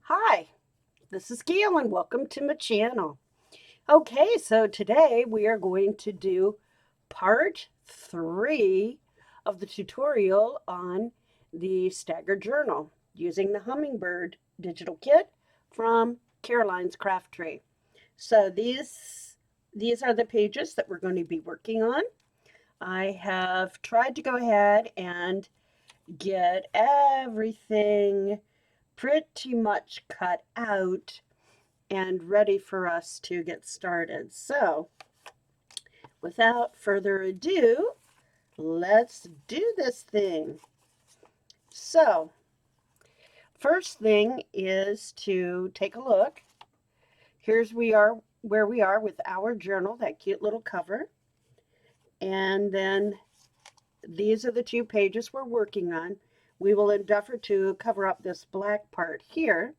Hi, this is Gail and welcome to my channel. Okay, so today we are going to do part 3 of the tutorial on the Staggered journal using the Hummingbird digital kit from Caroline's sCraftTree. So these are the pages that we're going to be working on. I have tried to go ahead and get everything pretty much cut out and ready for us to get started. So, without further ado, let's do this thing. So, first thing is to take a look. Here's where we are with our journal, that cute little cover. And then these are the 2 pages we're working on. We will endeavor to cover up this black part here.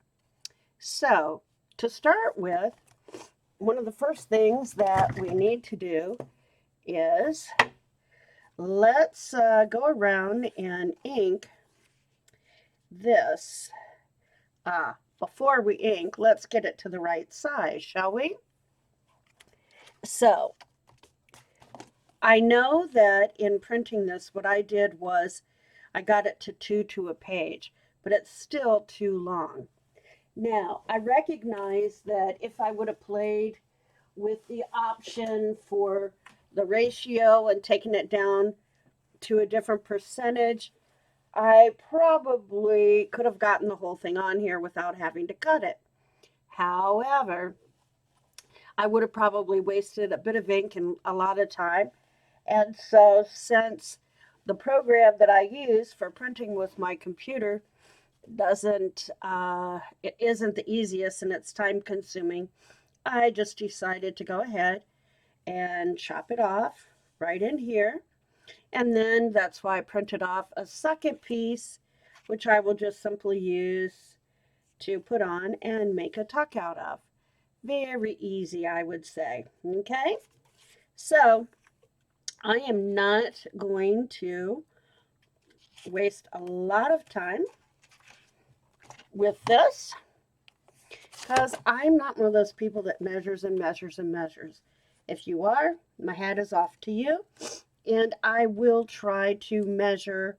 So, to start with, one of the first things that we need to do is let's go around and ink this. Before we ink, let's get it to the right size, shall we? So, I know that in printing this, what I did was I got it to 2 to a page, but it's still too long. Now, I recognize that if I would have played with the option for the ratio and taken it down to a different percentage, I probably could have gotten the whole thing on here without having to cut it. However, I would have probably wasted a bit of ink and a lot of time. And so, since the program that I use for printing with my computer it isn't the easiest and it's time consuming, I just decided to go ahead and chop it off right in here. And then that's why I printed off a second piece, which I will just simply use to put on and make a tuck out of. Very easy, I would say. Okay, so I am not going to waste a lot of time with this because I'm not one of those people that measures and measures and measures. If you are, my hat is off to you. And I will try to measure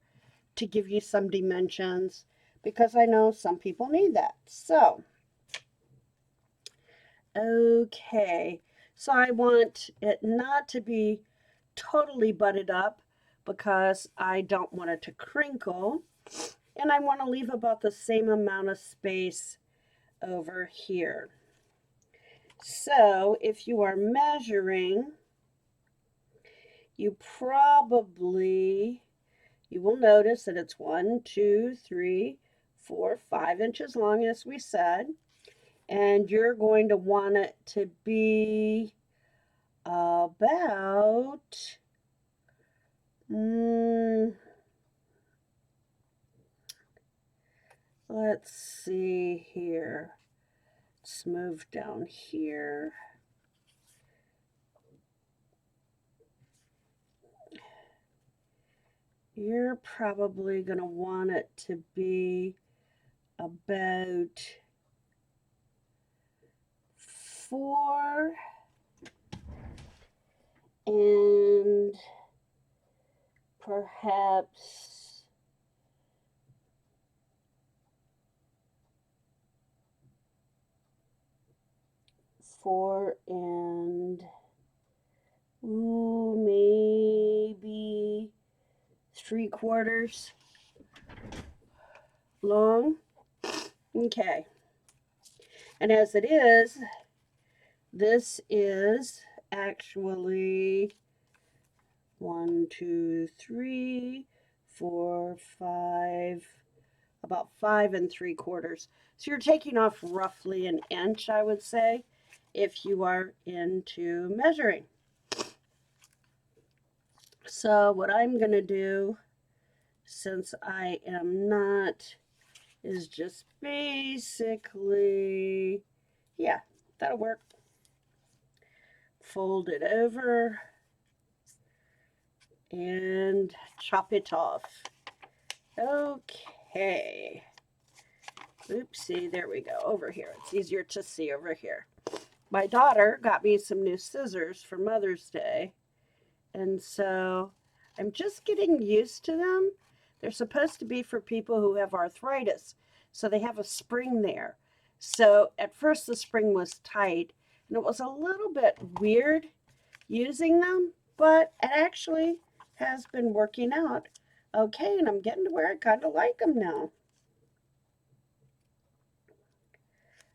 to give you some dimensions because I know some people need that. So, okay. So I want it not to be totally butted up because I don't want it to crinkle. And I want to leave about the same amount of space over here. So if you are measuring, you will notice that it's 1, 2, 3, 4, 5 inches long, as we said. And you're going to want it to be about, let's see here. Let's move down here. You're probably going to want it to be about 4 and perhaps 4 and maybe 3/4 long. Okay. And as it is, this is actually 1, 2, 3, 4, 5, about 5 3/4. So you're taking off roughly an inch, I would say, if you are into measuring. So what I'm going to do, since I am not, is just basically, yeah, that'll work. Fold it over and chop it off. Okay. Oopsie, there we go, over here. It's easier to see over here. My daughter got me some new scissors for Mother's Day, and so I'm just getting used to them. They're supposed to be for people who have arthritis, so they have a spring there. So at first the spring was tight, and it was a little bit weird using them, but it actually has been working out okay, and I'm getting to where I kind of like them now.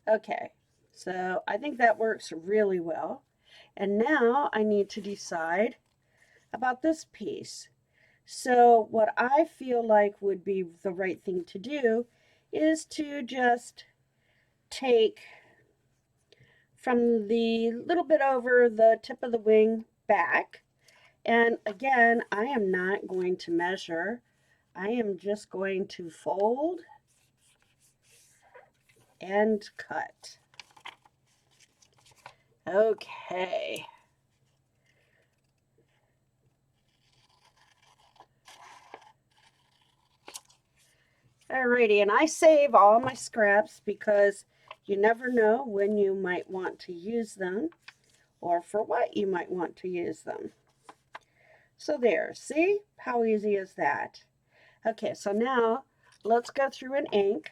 Okay, so I think that works really well. And now I need to decide about this piece. So what I feel like would be the right thing to do is to just take from the little bit over the tip of the wing back. And again, I am not going to measure. I am just going to fold and cut. Okay. Alrighty, and I save all my scraps because you never know when you might want to use them or for what you might want to use them. So there, see? How easy is that? Okay, so now let's go through an ink.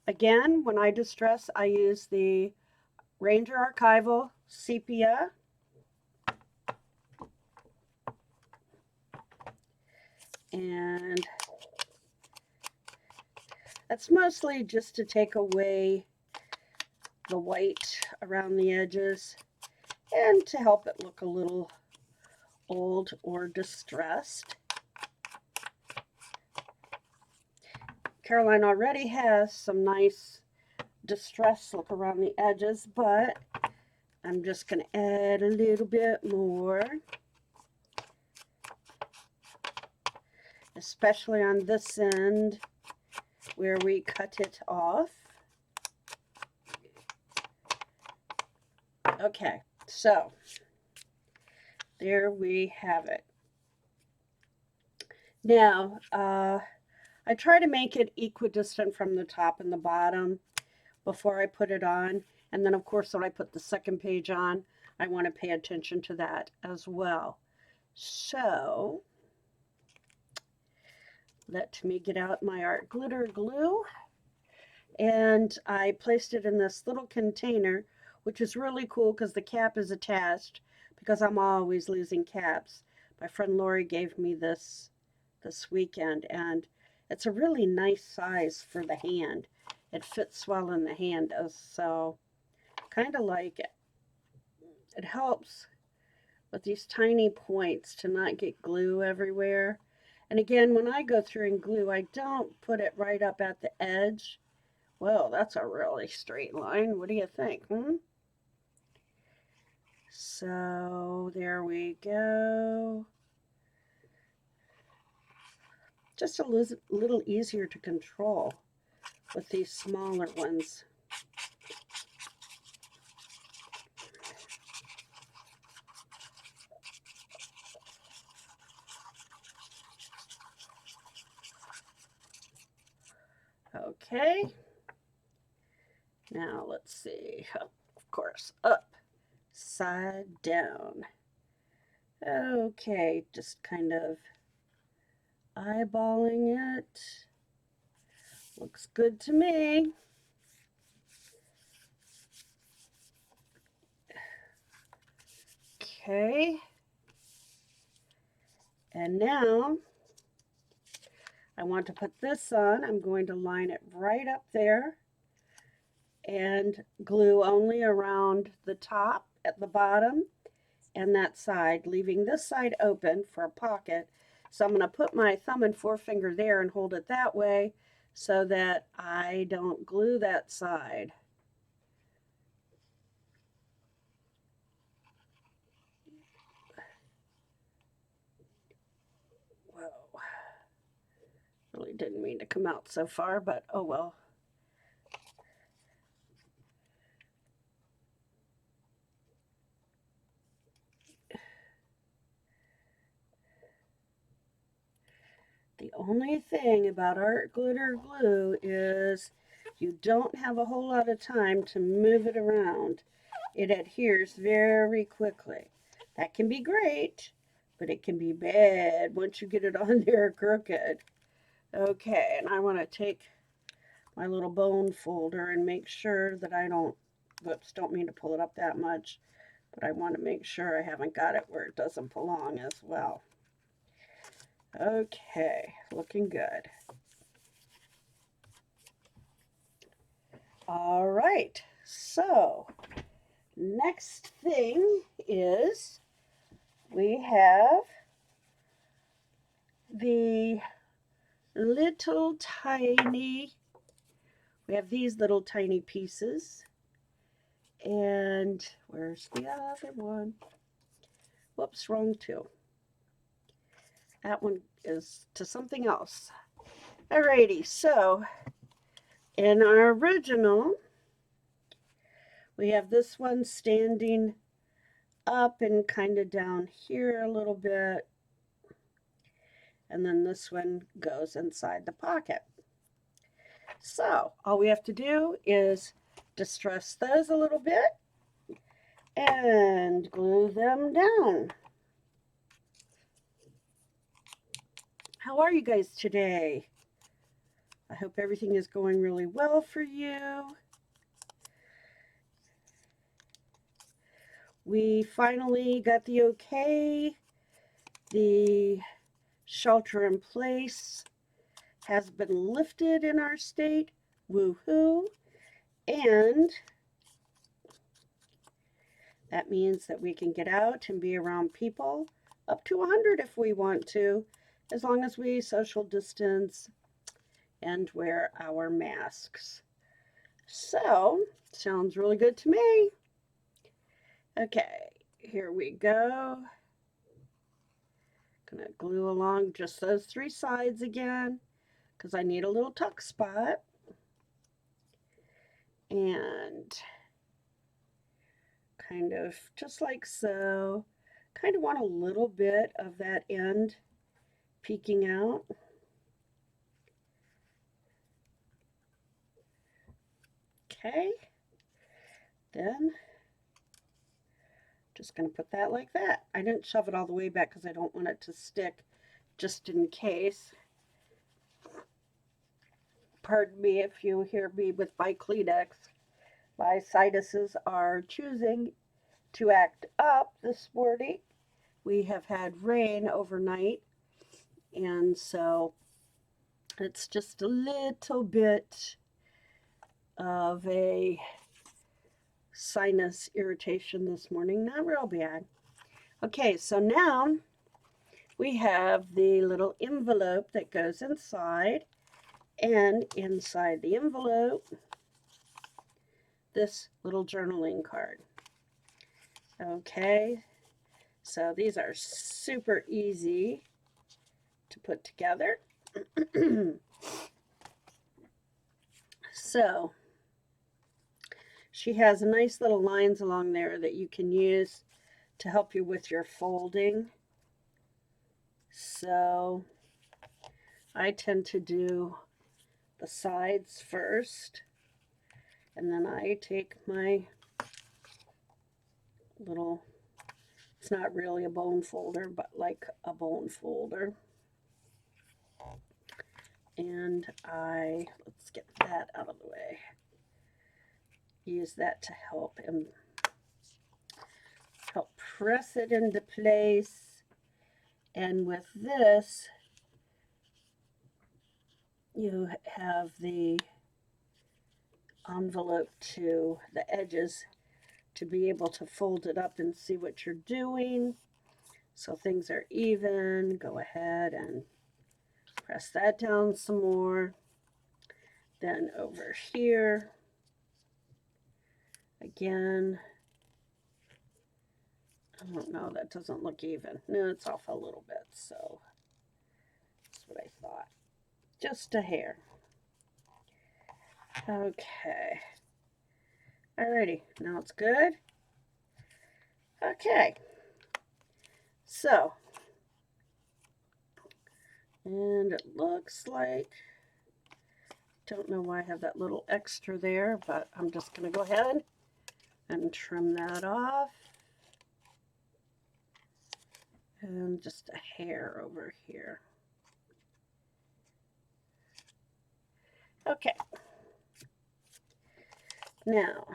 Again, when I distress, I use the Ranger Archival Sepia. And that's mostly just to take away the white around the edges and to help it look a little old or distressed. Caroline already has some nice distress look around the edges, but I'm just going to add a little bit more, especially on this end where we cut it off. Okay, so there we have it. Now, I try to make it equidistant from the top and the bottom before I put it on. And then, of course, when I put the second page on, I want to pay attention to that as well. So, let me get out my art glitter glue. And I placed it in this little container, which is really cool because the cap is attached, because I'm always losing caps. My friend Lori gave me this weekend, and it's a really nice size for the hand. It fits well in the hand, so kind of like it. It helps with these tiny points to not get glue everywhere. And again, when I go through and glue, I don't put it right up at the edge. Well, that's a really straight line. What do you think? So there we go. Just a little easier to control with these smaller ones. Okay. Now let's see. Of course, up, side, down. Okay, just kind of eyeballing it. Looks good to me. Okay. And now I want to put this on. I'm going to line it right up there and glue only around the top, at the bottom, and that side, leaving this side open for a pocket. So I'm going to put my thumb and forefinger there and hold it that way so that I don't glue that side. Whoa. Really didn't mean to come out so far, but oh well. The only thing about art glitter glue is you don't have a whole lot of time to move it around. It adheres very quickly. That can be great, but it can be bad once you get it on there crooked. Okay, and I want to take my little bone folder and make sure that I don't, whoops, don't mean to pull it up that much, but I want to make sure I haven't got it where it doesn't belong as well. Okay, looking good. All right, so next thing is we have the little tiny, we have these little tiny pieces. And where's the other one? Whoops, wrong two. That one is to something else. Alrighty, so in our original, we have this one standing up and kind of down here a little bit. And then this one goes inside the pocket. So all we have to do is distress those a little bit and glue them down. How are you guys today? I hope everything is going really well for you. We finally got the okay. The shelter in place has been lifted in our state. Woohoo! And that means that we can get out and be around people up to 100 if we want to, as long as we social distance and wear our masks. So, sounds really good to me. Okay, here we go. Gonna glue along just those three sides again because I need a little tuck spot. And kind of just like so. Kind of want a little bit of that end peeking out. Okay, then just going to put that like that. I didn't shove it all the way back because I don't want it to stick just in case. Pardon me if you hear me with my Kleenex. My sinuses are choosing to act up this morning. We have had rain overnight, and so it's just a little bit of a sinus irritation this morning. Not real bad. Okay, so now we have the little envelope that goes inside, and inside the envelope, this little journaling card. Okay, so these are super easy to put together. So she has nice little lines along there that you can use to help you with your folding. So I tend to do the sides first, and then I take my little, it's not really a bone folder, but like a bone folder. And let's get that out of the way. Use that to help press it into place. And with this, you have the envelope to the edges to be able to fold it up and see what you're doing. So things are even. Go ahead and press that down some more. Then over here, again, I don't know, that doesn't look even. No, it's off a little bit, so that's what I thought. Just a hair. Okay. Alrighty, now it's good. Okay. So, and it looks like Don't know why I have that little extra there, but I'm just going to go ahead and trim that off. And just a hair over here. Okay. Now,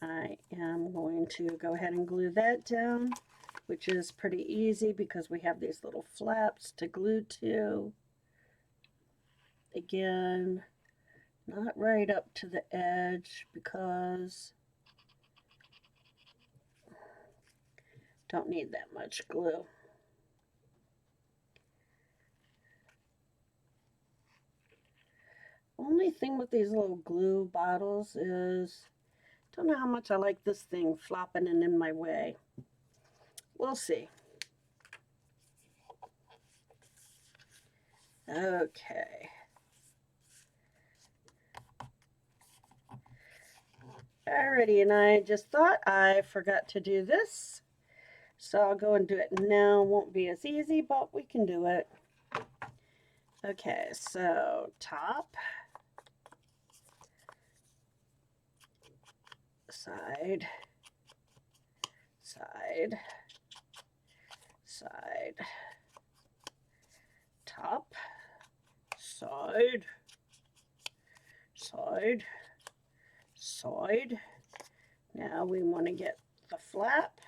I am going to go ahead and glue that down, which is pretty easy because we have these little flaps to glue to. Again, not right up to the edge because don't need that much glue. Only thing with these little glue bottles is, don't know how much I like this thing flopping and in my way. We'll see. Okay. Alrighty, and I just thought I forgot to do this. So I'll go and do it now. Won't be as easy, but we can do it. Okay, so top, side, side, side, top, side, side, side. Now we want to get the flap.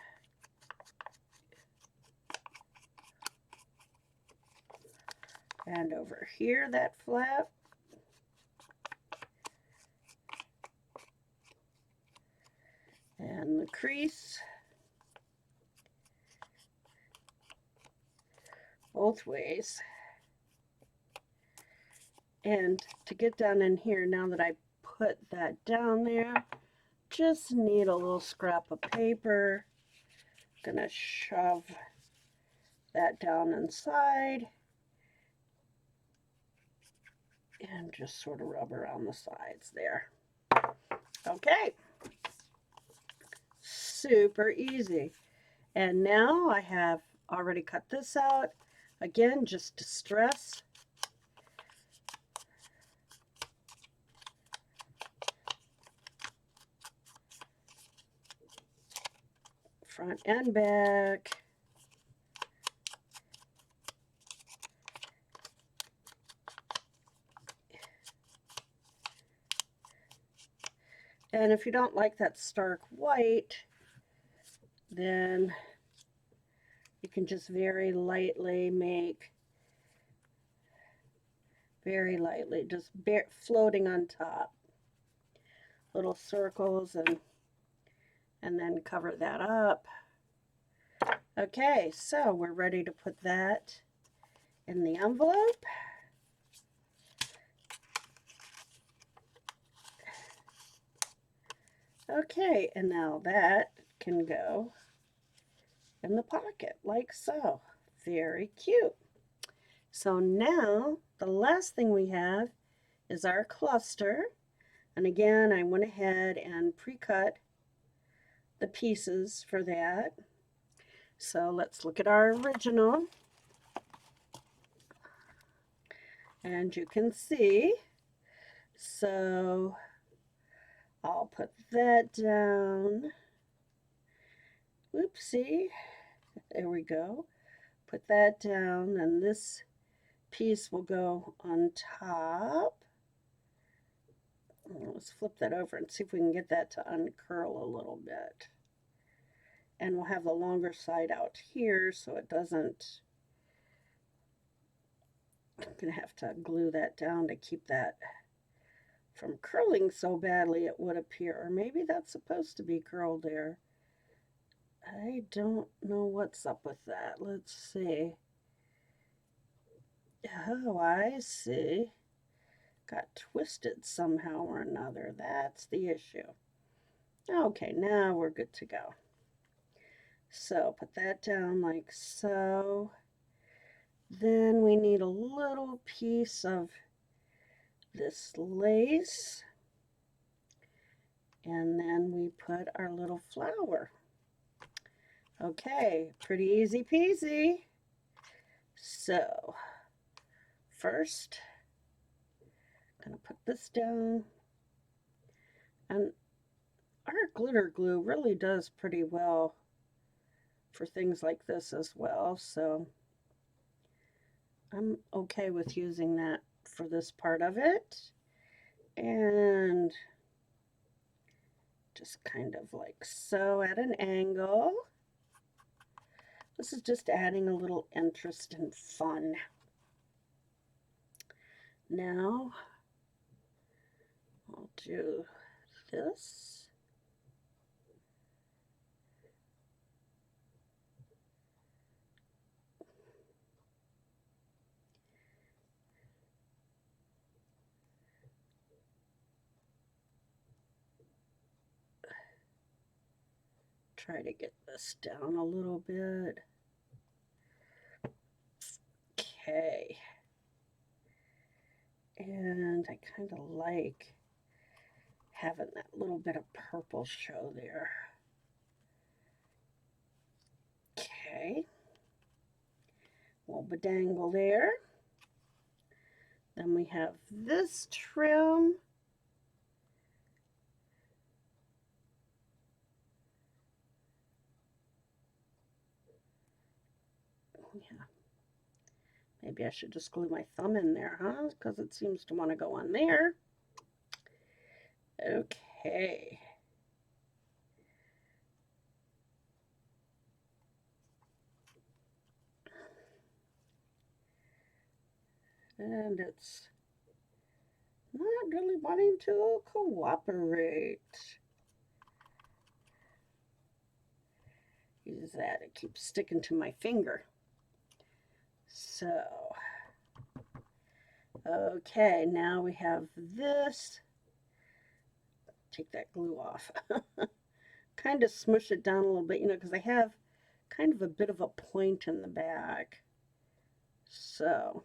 And over here, that flap. And the crease. Both ways. And to get down in here, now that I put that down there, just need a little scrap of paper. Gonna shove that down inside. And just sort of rub around the sides there. Okay. Super easy. And now I have already cut this out. Again, just to stress. Front and back. And if you don't like that stark white, then you can just very lightly make, just floating on top, little circles, and then cover that up. Okay, so we're ready to put that in the envelope. Okay, and now that can go in the pocket like so. Very cute. So now the last thing we have is our cluster. And again, I went ahead and pre-cut the pieces for that. So let's look at our original. And you can see, so I'll put that down. Oopsie, there we go. Put that down, and this piece will go on top. Let's flip that over and see if we can get that to uncurl a little bit. And we'll have the longer side out here so it doesn't, I'm going to have to glue that down to keep that from curling so badly it would appear. Or maybe that's supposed to be curled there. I don't know what's up with that. Let's see. Oh, I see. Got twisted somehow or another. That's the issue. Okay, now we're good to go. So put that down like so. Then we need a little piece of this lace. And then we put our little flower. Okay, pretty easy peasy. So first Gonna put this down. And our glitter glue really does pretty well for things like this as well, so I'm okay with using that for this part of it. And just kind of like so at an angle. This is just adding a little interest and fun. Now I'll do this. Try to get this down a little bit. Okay. And I kind of like having that little bit of purple show there. Okay. Little bedangle there. Then we have this trim. Yeah. Maybe I should just glue my thumb in there, huh? Because it seems to want to go on there. Okay. And it's not really wanting to cooperate. Use that, it keeps sticking to my finger. So, okay, now we have this. Take that glue off. Kind of smush it down a little bit, you know, because I have kind of a bit of a point in the back. So,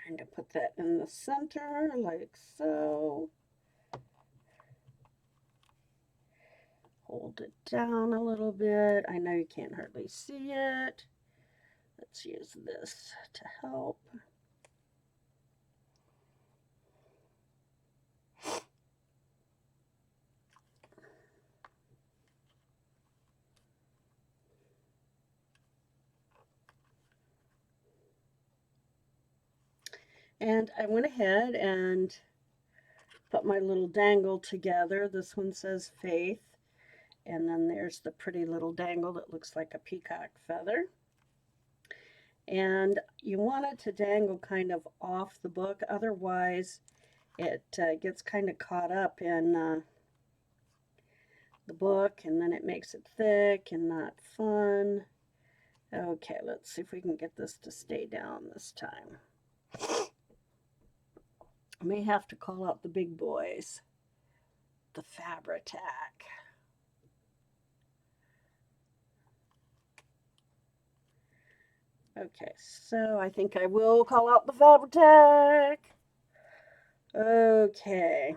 kind of put that in the center like so. Hold it down a little bit. I know you can't hardly see it. Let's use this to help. And I went ahead and put my little dangle together. This one says Faith. And then there's the pretty little dangle that looks like a peacock feather. And you want it to dangle kind of off the book, otherwise it gets kind of caught up in the book, and then it makes it thick and not fun. Okay, let's see if we can get this to stay down this time. I may have to call out the big boys, the Fabri-Tac. Okay, so I think I will call out the Fabri-Tac. Okay.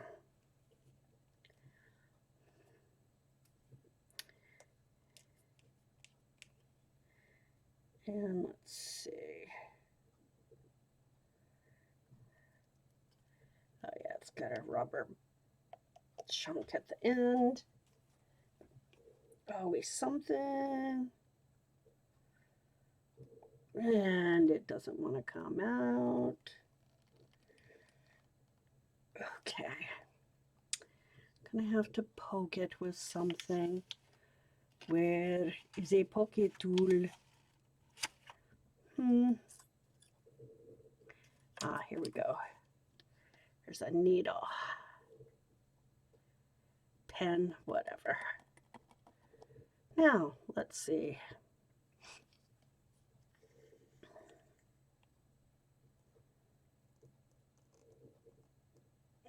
And let's see. Oh yeah, it's got a rubber chunk at the end. Always something. And it doesn't want to come out. Okay. Gonna have to poke it with something. Where is a poke tool? Ah, here we go. There's a needle. Pen, whatever. Now, let's see.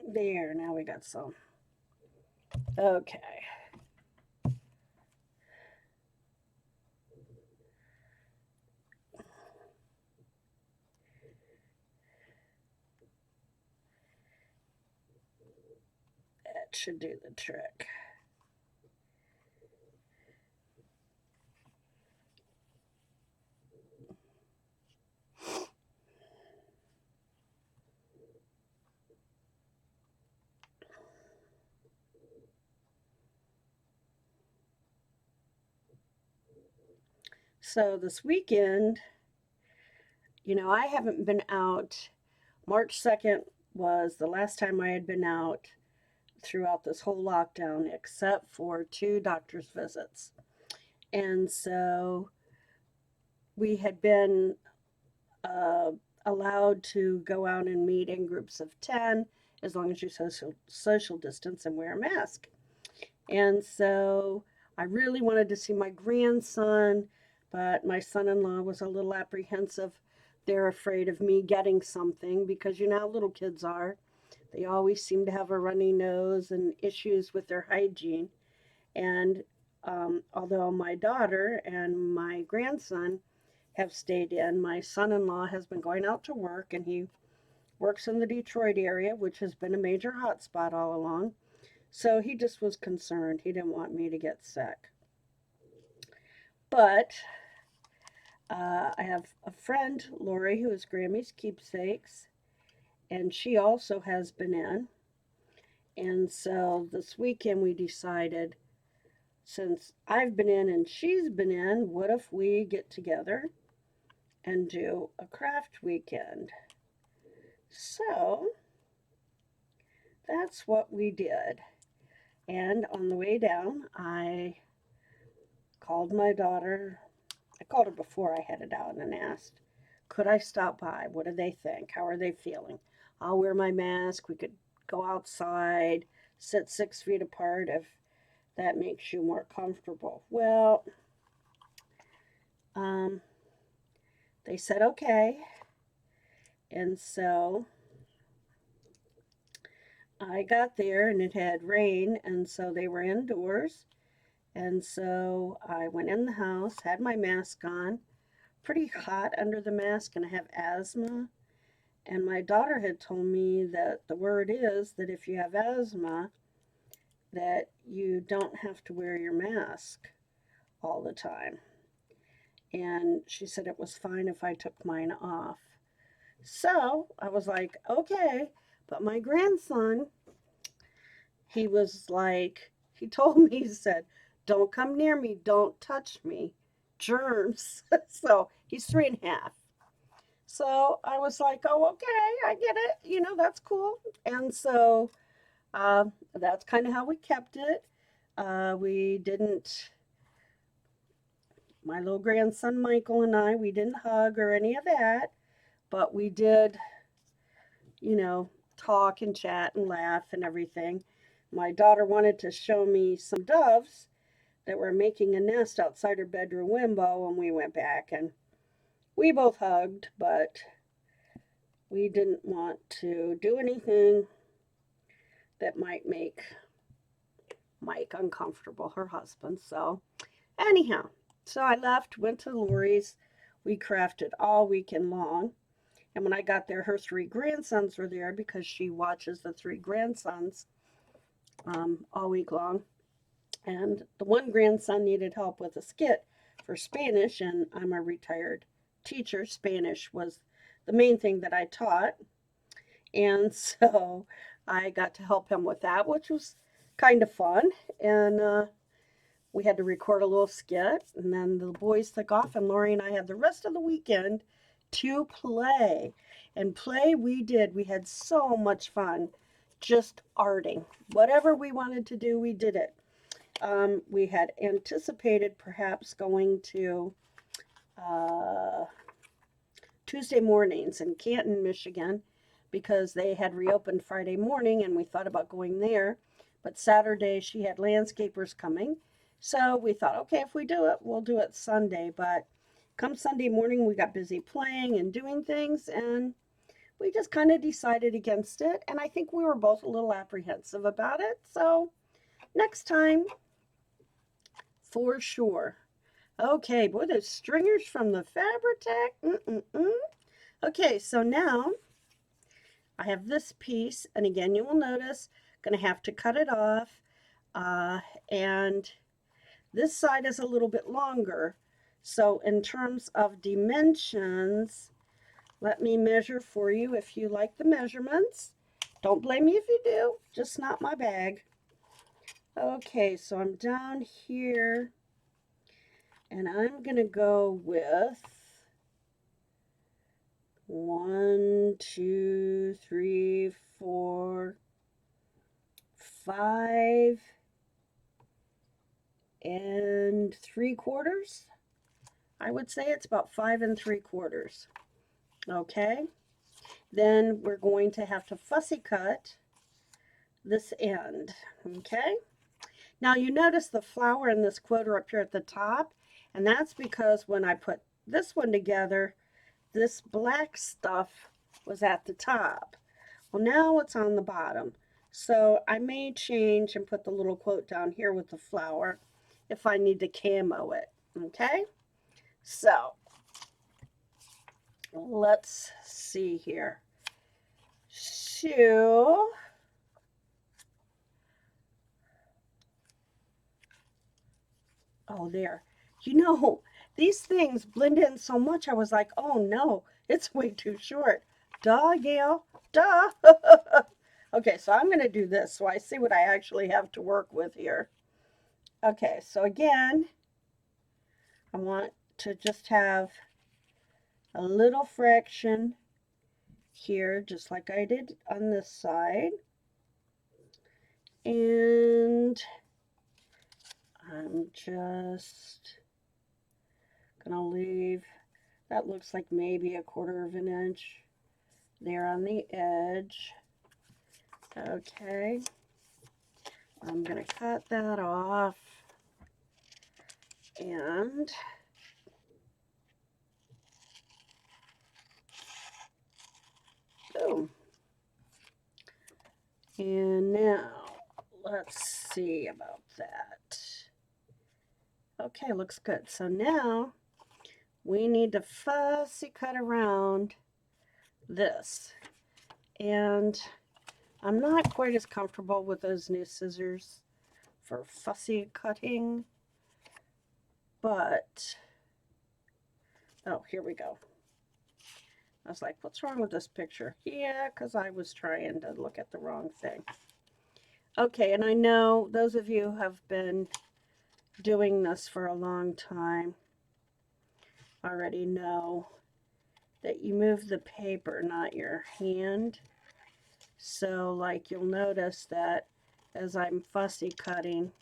There, now we got some. Okay. That should do the trick. So this weekend, I haven't been out. March 2nd was the last time I had been out throughout this whole lockdown, except for 2 doctor's visits. And so we had been uh, allowed to go out and meet in groups of 10 as long as you social distance and wear a mask. And so I really wanted to see my grandson, but my son-in-law was a little apprehensive. They're afraid of me getting something because you know how little kids are. They always seem to have a runny nose and issues with their hygiene. And although my daughter and my grandson have stayed in, my son-in-law has been going out to work, and he works in the Detroit area, which has been a major hotspot all along. So he just was concerned. He didn't want me to get sick. But I have a friend, Lori, who is Grammy's keepsakes, and she also has been in. And so this weekend we decided, since I've been in and she's been in, what if we get together and do a craft weekend? So that's what we did. And on the way down, I called my daughter. I called her before I headed out and asked, could I stop by? What do they think? How are they feeling? I'll wear my mask. We could go outside, sit 6 feet apart if that makes you more comfortable. Well, they said okay. And so I got there and it had rain, and so they were indoors. And so I went in the house, had my mask on, pretty hot under the mask, and I have asthma. And my daughter had told me that the word is that if you have asthma, that you don't have to wear your mask all the time. And she said it was fine if I took mine off. So I was like, okay. But my grandson, he was like, he told me, he said, don't come near me, don't touch me, germs. So he's 3.5. So I was like, oh, okay, I get it. That's cool. And so that's kind of how we kept it. We didn't, my little grandson Michael and I, we didn't hug or any of that, but we did, you know, talk and chat and laugh and everything. My daughter wanted to show me some doves that were making a nest outside her bedroom window, and we went back and we both hugged, but we didn't want to do anything that might make Mike uncomfortable, her husband. So, anyhow, so I left, went to Lori's. We crafted all weekend long. And when I got there, her 3 grandsons were there because she watches the 3 grandsons all week long. And the one grandson needed help with a skit for Spanish, and I'm a retired teacher. Spanish was the main thing that I taught. And so I got to help him with that, which was kind of fun. And we had to record a little skit, and then the boys took off, and Lori and I had the rest of the weekend to play. And play we did. We had so much fun just arting. Whatever we wanted to do, we did it. We had anticipated perhaps going to Tuesday mornings in Canton, Michigan, because they had reopened Friday morning, and we thought about going there. But Saturday she had landscapers coming. So we thought, okay, if we do it, we'll do it Sunday. But come Sunday morning, we got busy playing and doing things, and we just kind of decided against it. And I think we were both a little apprehensive about it. So next time, for sure. Okay, boy, those stringers from the Fabri-Tac. Okay, so now I have this piece, and again, you will notice, going to have to cut it off. And this side is a little bit longer. So in terms of dimensions, let me measure for you if you like the measurements. Don't blame me if you do, just not my bag. Okay, so I'm down here, And I'm going to go with 1, 2, 3, 4, 5 and 3/4. I would say it's about 5 3/4. Okay. Then we're going to have to fussy cut this end. Okay. Now you notice the flower and this quote up here at the top, and that's because when I put this one together, this black stuff was at the top. Well, now it's on the bottom. So I may change and put the little quote down here with the flower if I need to camo it. Okay? So let's see here. So, oh, there. You know, these things blend in so much, I was like, oh no, it's way too short. Duh, Gail, duh. Okay, so I'm going to do this so I see what I actually have to work with here. Okay, so again, I want to just have a little fraction here, just like I did on this side. And I'm just going to leave, that looks like maybe 1/4 of an inch there on the edge. Okay, I'm going to cut that off. And boom. And now, let's see about that. Okay, looks good. So now, we need to fussy cut around this. And I'm not quite as comfortable with those new scissors for fussy cutting. But, oh, here we go. I was like, what's wrong with this picture? Yeah, because I was trying to look at the wrong thing. Okay, and I know those of you who have been doing this for a long time already know that you move the paper, not your hand. So, like, you'll notice that as I'm fussy cutting,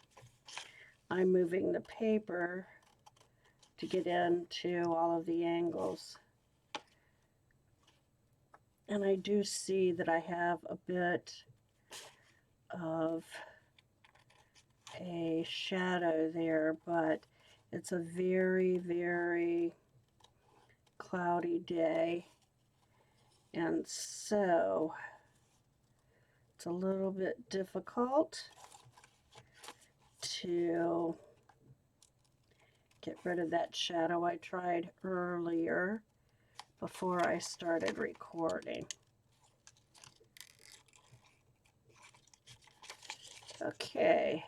I'm moving the paper to get into all of the angles. And I do see that I have a bit of a shadow there, but it's a very, very cloudy day. And so it's a little bit difficult to get rid of that shadow I tried earlier before I started recording. Okay.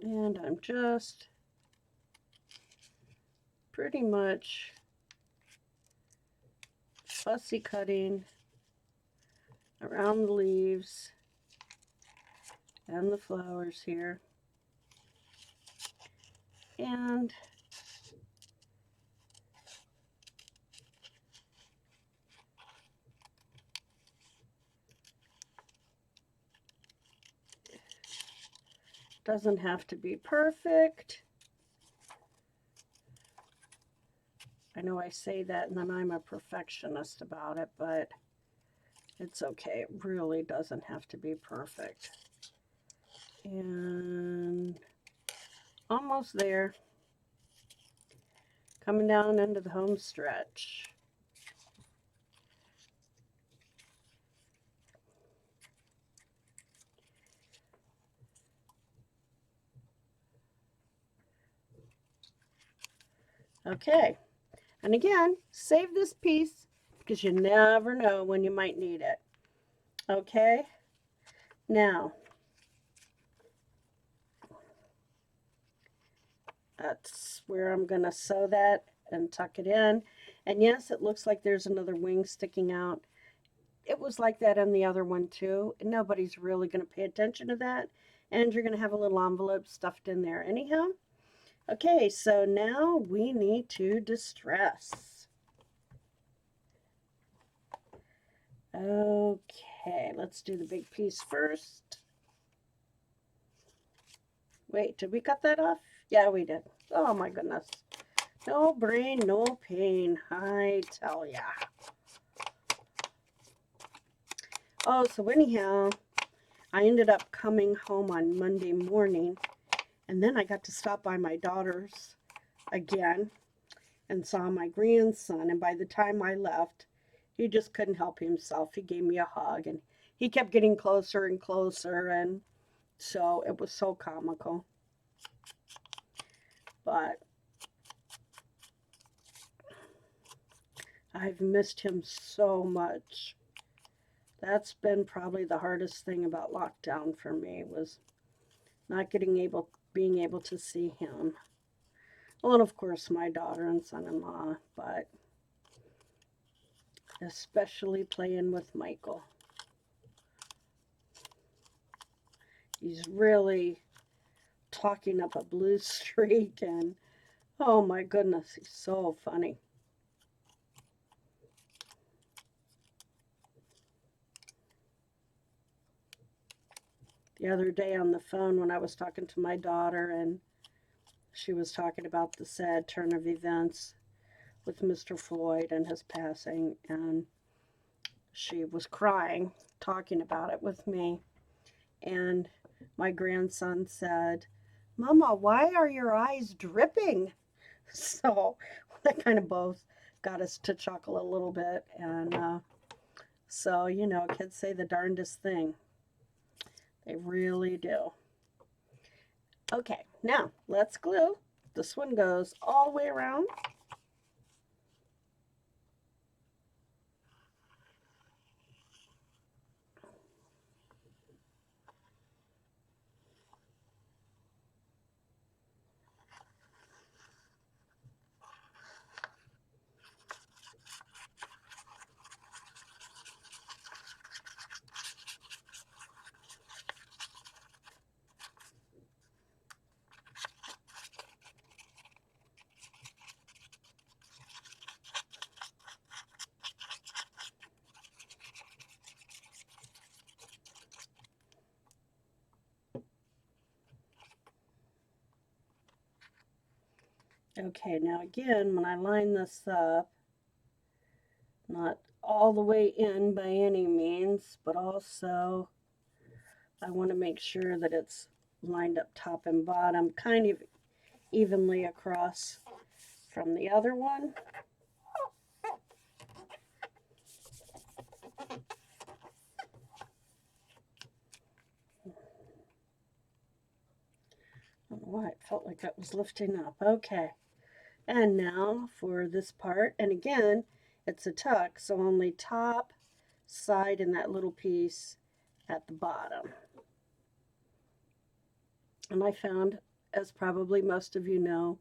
And I'm just pretty much fussy cutting around the leaves and the flowers here. And doesn't have to be perfect. I know I say that and then I'm a perfectionist about it, but it's okay. It really doesn't have to be perfect. And almost there. Coming down into the home stretch. Okay, and again, save this piece because you never know when you might need it. Okay, now that's where I'm going to sew that and tuck it in. And yes, it looks like there's another wing sticking out. It was like that on the other one too. Nobody's really going to pay attention to that. And you're going to have a little envelope stuffed in there anyhow. Okay, so now we need to distress. Okay, let's do the big piece first. Wait, did we cut that off? Yeah, we did. Oh my goodness. No brain, no pain, I tell ya. Oh, so anyhow, I ended up coming home on Monday morning, and then I got to stop by my daughter's again and saw my grandson. And by the time I left, he just couldn't help himself. He gave me a hug, and he kept getting closer and closer, and so it was so comical. But I've missed him so much. That's been probably the hardest thing about lockdown for me, was not being able to see him. Well, and of course my daughter and son-in-law, but especially playing with Michael. He's really talking up a blue streak, and oh my goodness, he's so funny. The other day on the phone when I was talking to my daughter, and she was talking about the sad turn of events with Mr. Floyd and his passing, and she was crying, talking about it with me. And my grandson said, "Mama, why are your eyes dripping?" So that kind of both got us to chuckle a little bit. And so, you know, kids say the darndest thing. They really do. Okay, now let's glue. This one goes all the way around. Okay, now again, when I line this up, not all the way in by any means, but also I want to make sure that it's lined up top and bottom kind of evenly across from the other one. I don't know why it felt like that was lifting up. Okay. And now for this part, and again, it's a tuck, so only top, side, and that little piece at the bottom. And I found, as probably most of you know,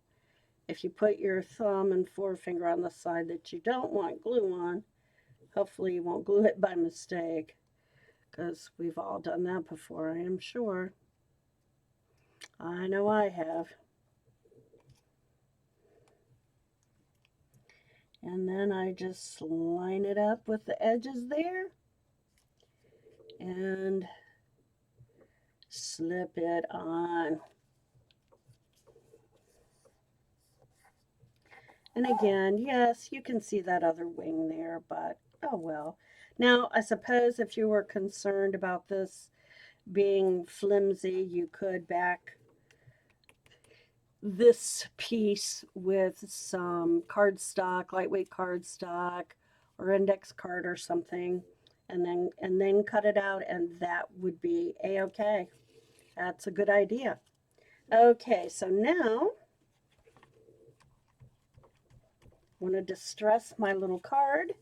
if you put your thumb and forefinger on the side that you don't want glue on, hopefully you won't glue it by mistake, because we've all done that before, I am sure. I know I have. And then I just line it up with the edges there and slip it on. And again, yes, you can see that other wing there, but oh well. Now, I suppose if you were concerned about this being flimsy, you could back this piece with some cardstock, lightweight cardstock, or index card or something, and then cut it out, and that would be a-okay. That's a good idea. Okay, so now I want to distress my little card.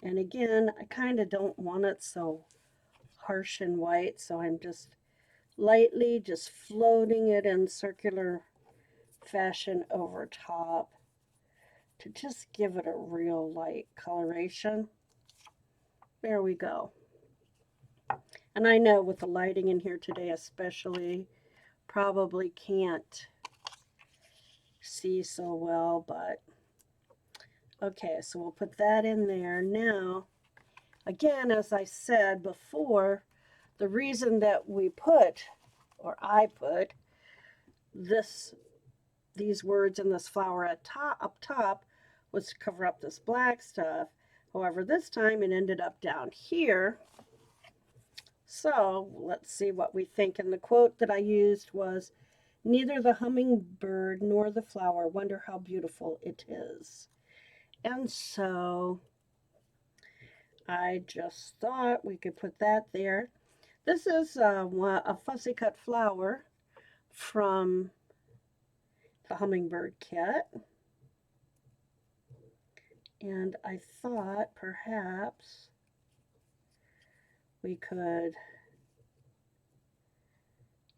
And again, I kind of don't want it so harsh and white, so I'm just lightly just floating it in circular fashion over top to just give it a real light coloration. There we go. And I know with the lighting in here today especially, probably can't see so well, but okay, so we'll put that in there. Now, again, as I said before, the reason that we put, or I put, these words in this flower up top was to cover up this black stuff. However, this time it ended up down here. So let's see what we think. And the quote that I used was, "Neither the hummingbird nor the flower wonder how beautiful it is." And so I just thought we could put that there. This is a fussy cut flower from the Hummingbird kit. And I thought perhaps we could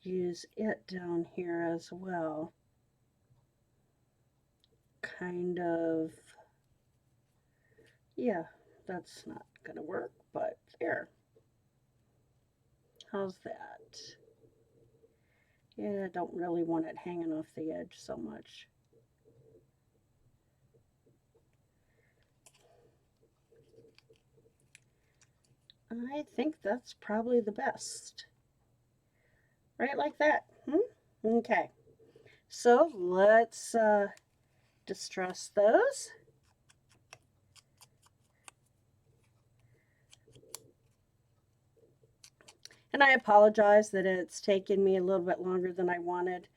use it down here as well. Kind of, yeah, that's not going to work, but there. How's that? Yeah, I don't really want it hanging off the edge so much. I think that's probably the best. Right like that. Okay. So let's distress those. And I apologize that it's taken me a little bit longer than I wanted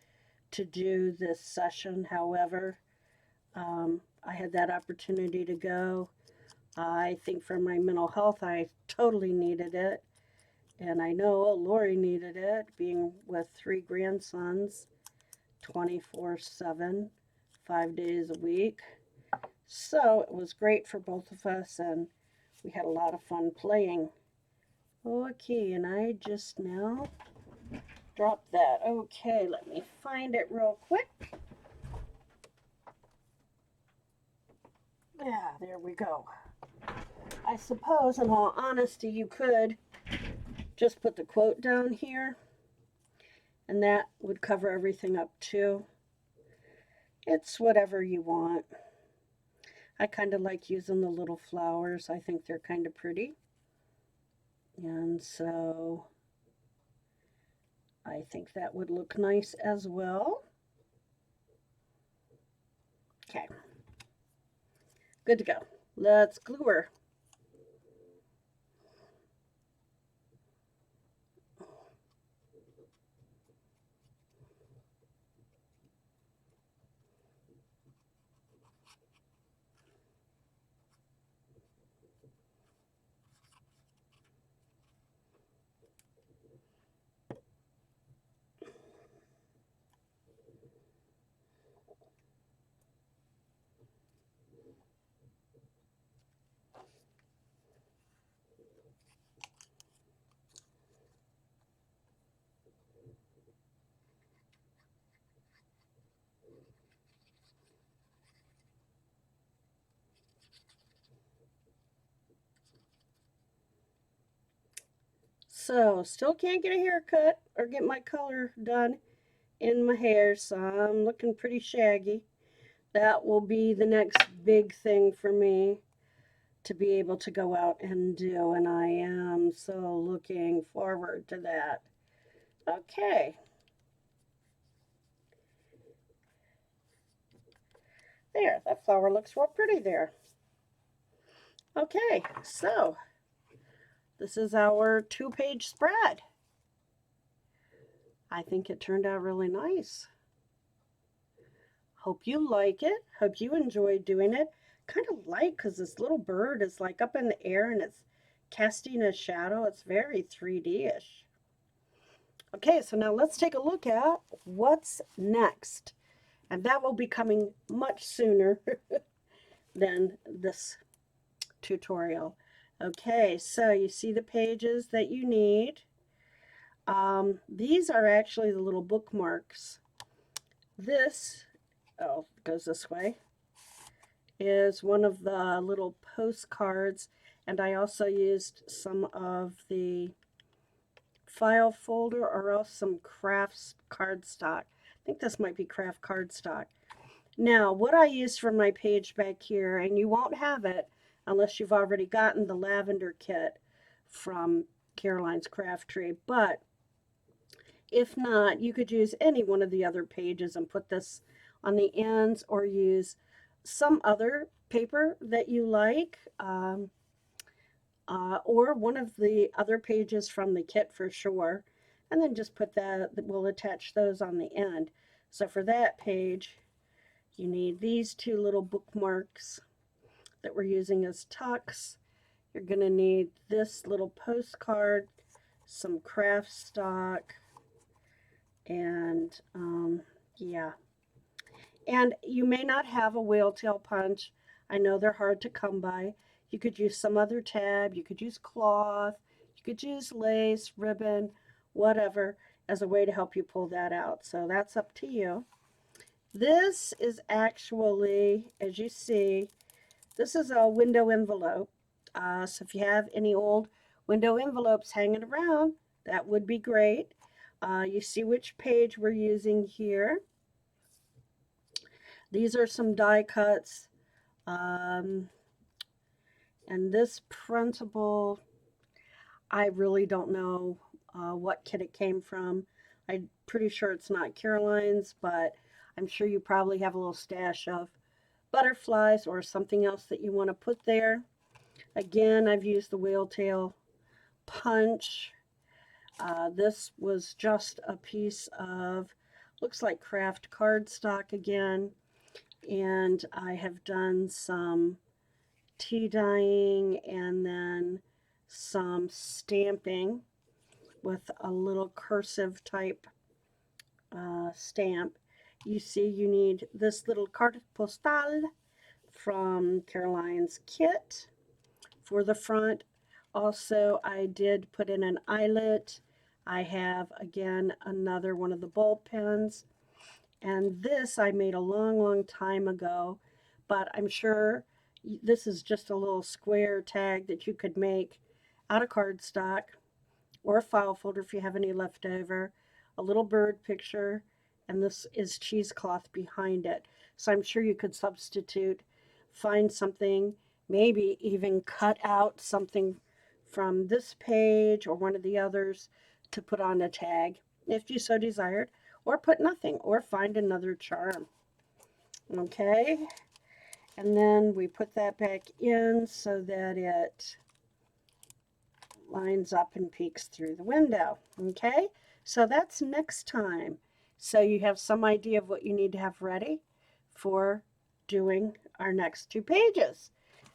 to do this session. However, I had that opportunity to go. I think for my mental health, I totally needed it. And I know Lori needed it, being with 3 grandsons 24/7, 5 days a week. So it was great for both of us, and we had a lot of fun playing. Okay, and I just now dropped that. Okay, let me find it real quick. Yeah, there we go. I suppose, in all honesty, you could just put the quote down here, and that would cover everything up too. It's whatever you want. I kind of like using the little flowers. I think they're kind of pretty. And so I think that would look nice as well. Okay. Good to go. Let's glue her. So, still can't get a haircut or get my color done in my hair, so I'm looking pretty shaggy. That will be the next big thing for me to be able to go out and do, and I am so looking forward to that. Okay. There, that flower looks real pretty there. Okay, so this is our 2-page spread. I think it turned out really nice. Hope you like it. Hope you enjoyed doing it. Kind of light because this little bird is like up in the air and it's casting a shadow. It's very 3D-ish. Okay, so now let's take a look at what's next. And that will be coming much sooner than this tutorial. Okay, so you see the pages that you need. These are actually the little bookmarks. This, oh, it goes this way, is one of the little postcards, and I also used some of the file folder or else some crafts cardstock. I think this might be craft cardstock. Now, what I use for my page back here, and you won't have it unless you've already gotten the lavender kit from Caroline's Craft Tree, but if not, you could use any one of the other pages and put this on the ends or use some other paper that you like, or one of the other pages from the kit for sure. And then just put that, we'll attach those on the end. So for that page, you need these two little bookmarks that we're using as tucks. You're going to need this little postcard, some craft stock, and yeah. And you may not have a whale tail punch. I know they're hard to come by. You could use some other tab. You could use cloth. You could use lace, ribbon, whatever, as a way to help you pull that out. So that's up to you. This is actually, as you see, this is a window envelope. So if you have any old window envelopes hanging around, that would be great. You see which page we're using here. These are some die cuts. And this printable, I really don't know what kit it came from. I'm pretty sure it's not Caroline's, but I'm sure you probably have a little stash of butterflies or something else that you want to put there. Again, I've used the whale tail punch. This was just a piece of, looks like craft cardstock again. And I have done some tea dyeing and then some stamping with a little cursive type stamp. You see you need this little carte postale from Caroline's kit for the front. Also, I did put in an eyelet. I have, again, another one of the ball pens. And this I made a long, long time ago, but I'm sure this is just a little square tag that you could make out of cardstock or a file folder if you have any left over, a little bird picture, and this is cheesecloth behind it. So I'm sure you could substitute, find something, maybe even cut out something from this page or one of the others to put on a tag if you so desired, or put nothing, or find another charm. Okay, and then we put that back in so that it lines up and peeks through the window. Okay, so that's next time. So you have some idea of what you need to have ready for doing our next two pages.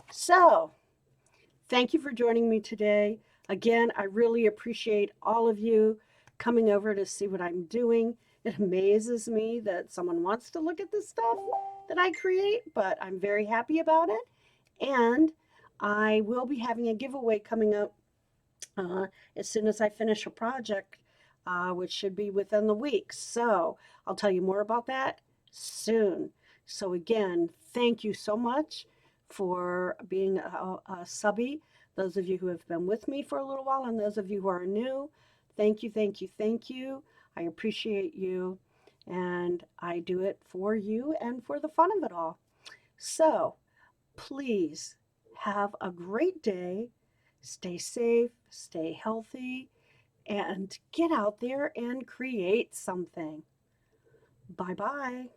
So thank you for joining me today. Again, I really appreciate all of you coming over to see what I'm doing. It amazes me that someone wants to look at the stuff that I create, but I'm very happy about it. And I will be having a giveaway coming up as soon as I finish a project, which should be within the week. So I'll tell you more about that soon. So again, thank you so much for being a subby. Those of you who have been with me for a little while and those of you who are new, thank you, thank you, thank you. I appreciate you, and I do it for you and for the fun of it all. So please have a great day. Stay safe, stay healthy, and get out there and create something. Bye-bye.